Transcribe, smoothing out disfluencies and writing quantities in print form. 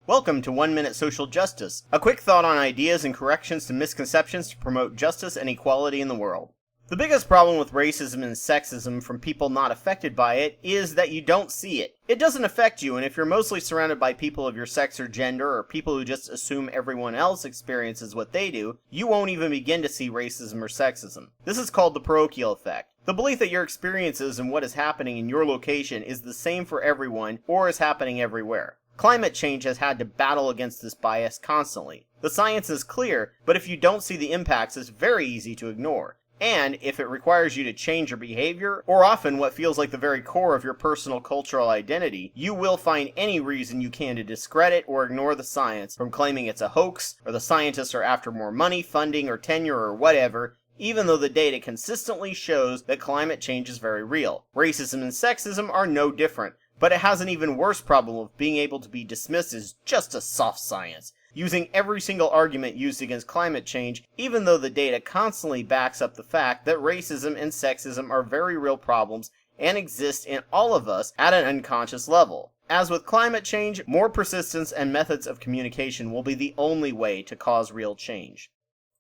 Welcome to 1 Minute Social Justice, a quick thought on ideas and corrections to misconceptions to promote justice and equality in the world. The biggest problem with racism and sexism from people not affected by it is that you don't see it. It doesn't affect you, and if you're mostly surrounded by people of your sex or gender, or people who just assume everyone else experiences what they do, you won't even begin to see racism or sexism. This is called the parochial effect. The belief that your experiences and what is happening in your location is the same for everyone, or is happening everywhere. Climate change has had to battle against this bias constantly. The science is clear, but if you don't see the impacts, it's very easy to ignore. And if it requires you to change your behavior, or often what feels like the very core of your personal cultural identity, you will find any reason you can to discredit or ignore the science, from claiming it's a hoax, or the scientists are after more money, funding, or tenure, or whatever, even though the data consistently shows that climate change is very real. Racism and sexism are no different, but it has an even worse problem of being able to be dismissed as just a soft science, using every single argument used against climate change, even though the data constantly backs up the fact that racism and sexism are very real problems and exist in all of us at an unconscious level. As with climate change, more persistence and methods of communication will be the only way to cause real change.